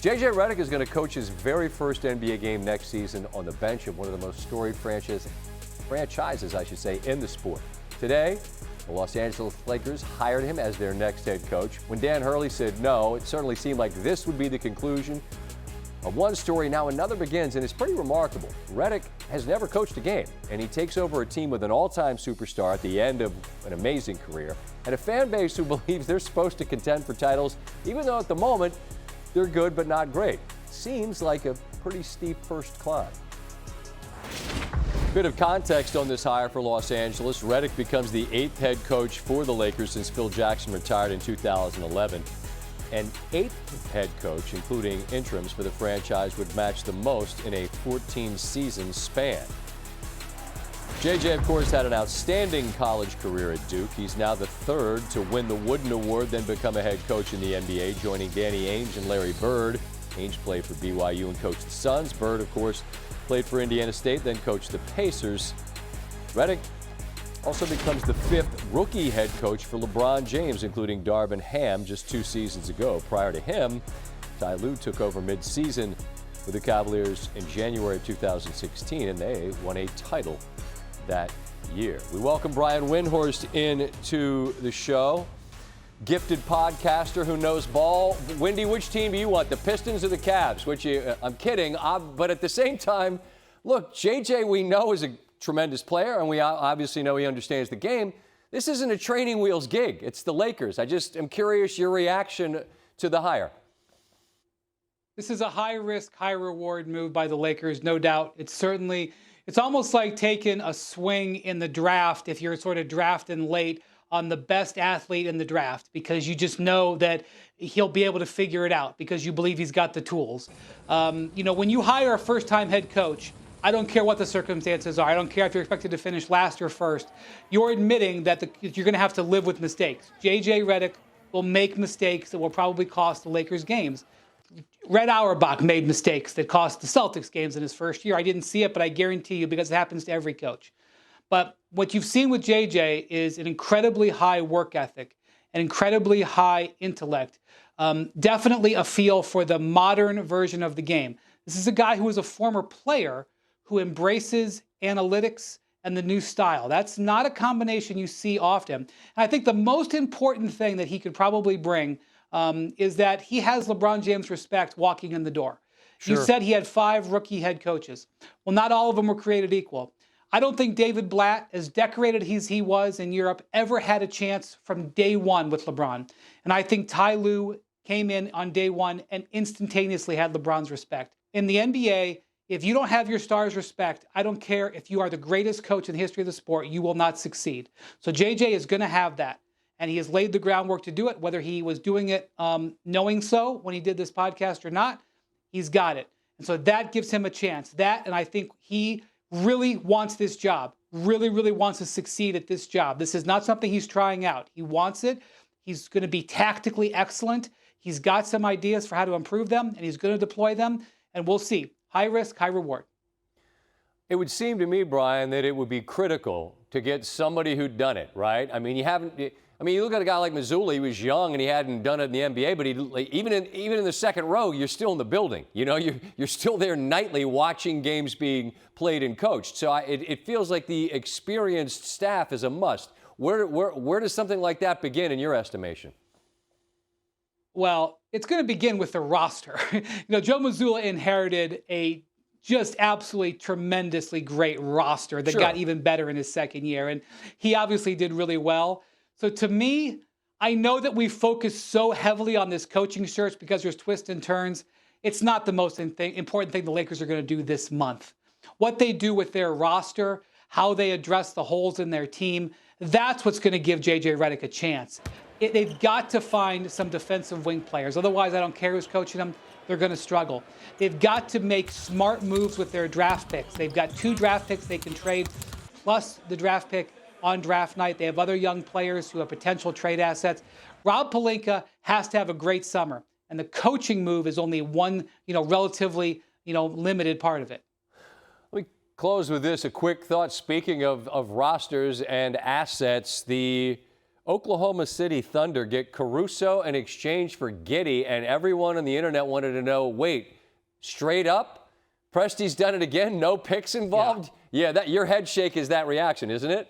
J.J. Redick is going to coach his very first NBA game next season on the bench of one of the most storied franchises, in the sport. Today, the Los Angeles Lakers hired him as their next head coach. When Dan Hurley said no, it certainly seemed like this would be the conclusion of one story. Now another begins, and it's pretty remarkable. Redick has never coached a game, and he takes over a team with an all-time superstar at the end of an amazing career, and a fan base who believes they're supposed to contend for titles, even though at the moment they're good but not great. Seems like a pretty steep first climb. Bit of context on this hire for Los Angeles. Redick becomes the 8th head coach for the Lakers since Phil Jackson retired in 2011. And 8th head coach, including interims for the franchise, would match the most in a 14-season span. JJ, of course, had an outstanding college career at Duke. He's now the 3rd to win the Wooden Award, then become a head coach in the NBA, joining Danny Ainge and Larry Bird. Ainge played for BYU and coached the Suns. Bird, of course, played for Indiana State, then coached the Pacers. Redick also becomes the 5th rookie head coach for LeBron James, including Darvin Ham just 2 seasons ago. Prior to him, Ty Lue took over mid-season with the Cavaliers in January of 2016, and they won a title that year. We welcome Brian Windhorst into the show. Gifted podcaster who knows ball. Windy, which team do you want, the Pistons or the Cavs? I'm kidding, but at the same time, look, JJ we know is a tremendous player, and we obviously know he understands the game. This isn't a training wheels gig. It's the Lakers. I just am curious your reaction to the hire. This is a high-risk, high-reward move by the Lakers, no doubt. It's almost like taking a swing in the draft if you're sort of drafting late on the best athlete in the draft, because you just know that he'll be able to figure it out because you believe he's got the tools. When you hire a first-time head coach, I don't care what the circumstances are. I don't care if you're expected to finish last or first. You're admitting that you're going to have to live with mistakes. J.J. Redick will make mistakes that will probably cost the Lakers games. Red Auerbach made mistakes that cost the Celtics games in his first year. I didn't see it, but I guarantee you, because it happens to every coach. But what you've seen with JJ is an incredibly high work ethic, an incredibly high intellect, definitely a feel for the modern version of the game. This is a guy who is a former player who embraces analytics and the new style. That's not a combination you see often. And I think the most important thing that he could probably bring is that he has LeBron James' respect walking in the door. Sure. You said he had 5 rookie head coaches. Well, not all of them were created equal. I don't think David Blatt, as decorated as he was in Europe, ever had a chance from day one with LeBron. And I think Ty Lue came in on day one and instantaneously had LeBron's respect. In the NBA, if you don't have your stars' respect, I don't care if you are the greatest coach in the history of the sport, you will not succeed. So JJ is going to have that. And he has laid the groundwork to do it, whether he was doing it knowing so when he did this podcast or not, he's got it. And so that gives him a chance. And I think he really wants this job, really, really wants to succeed at this job. This is not something he's trying out. He wants it. He's going to be tactically excellent. He's got some ideas for how to improve them, and he's going to deploy them. And we'll see. High risk, high reward. It would seem to me, Brian, that it would be critical to get somebody who'd done it, right? I mean, you look at a guy like Mazzulla. He was young and he hadn't done it in the NBA, but even in the second row, you're still in the building. You're still there nightly watching games being played and coached. So it feels like the experienced staff is a must. Where does something like that begin in your estimation? Well, it's going to begin with the roster. Joe Mazzulla inherited a just absolutely tremendously great roster that got even better in his second year. And he obviously did really well. So to me, I know that we focus so heavily on this coaching search because there's twists and turns. It's not the most important thing the Lakers are going to do this month. What they do with their roster, how they address the holes in their team, that's what's going to give J.J. Redick a chance. They've got to find some defensive wing players. Otherwise, I don't care who's coaching them. They're going to struggle. They've got to make smart moves with their draft picks. They've got 2 draft picks they can trade, plus the draft pick on draft night. They have other young players who have potential trade assets. Rob Pelinka has to have a great summer, and the coaching move is only one, relatively, limited part of it. Let me close with this, a quick thought. Speaking of rosters and assets, the Oklahoma City Thunder get Caruso in exchange for Giddey, and everyone on the internet wanted to know, wait, straight up? Presti's done it again? No picks involved? Yeah, that your head shake is that reaction, isn't it?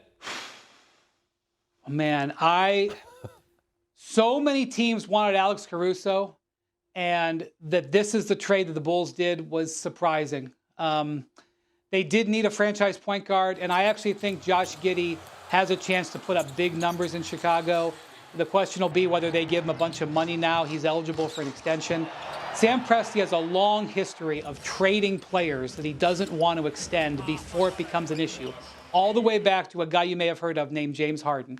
Man, so many teams wanted Alex Caruso, and that this is the trade that the Bulls did was surprising. They did need a franchise point guard, and I actually think Josh Giddey has a chance to put up big numbers in Chicago. The question will be whether they give him a bunch of money now. He's eligible for an extension. Sam Presti has a long history of trading players that he doesn't want to extend before it becomes an issue, all the way back to a guy you may have heard of named James Harden.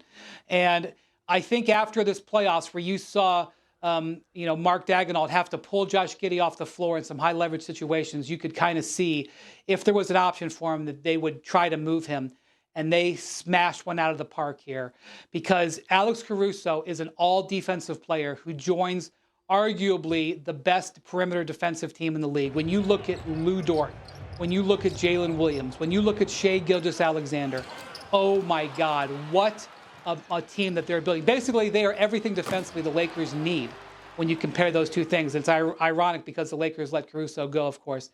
And I think after this playoffs where you saw Mark Daigneault have to pull Josh Giddey off the floor in some high leverage situations, you could kind of see if there was an option for him that they would try to move him. And they smashed one out of the park here because Alex Caruso is an all-defensive player who joins arguably the best perimeter defensive team in the league. When you look at Lou Dort, when you look at Jalen Williams, when you look at Shai Gilgeous-Alexander, oh my God, what a team that they're building. Basically, they are everything defensively the Lakers need when you compare those two things. It's ironic because the Lakers let Caruso go, of course.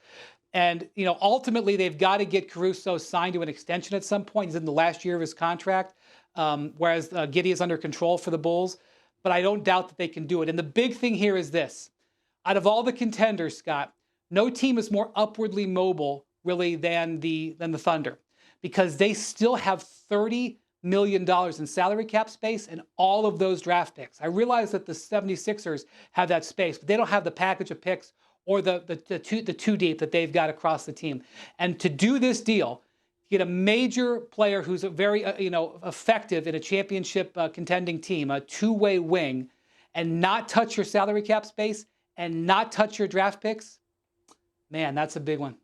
And, ultimately, they've got to get Caruso signed to an extension at some point. He's in the last year of his contract, whereas Giddey is under control for the Bulls. But I don't doubt that they can do it. And the big thing here is this. Out of all the contenders, Scott, no team is more upwardly mobile, really, than the Thunder, because they still have $30 million in salary cap space and all of those draft picks. I realize that the 76ers have that space, but they don't have the package of picks or the two deep that they've got across the team. And to do this deal, get a major player who's a very effective in a championship contending team, a two-way wing, and not touch your salary cap space and not touch your draft picks, man, that's a big one.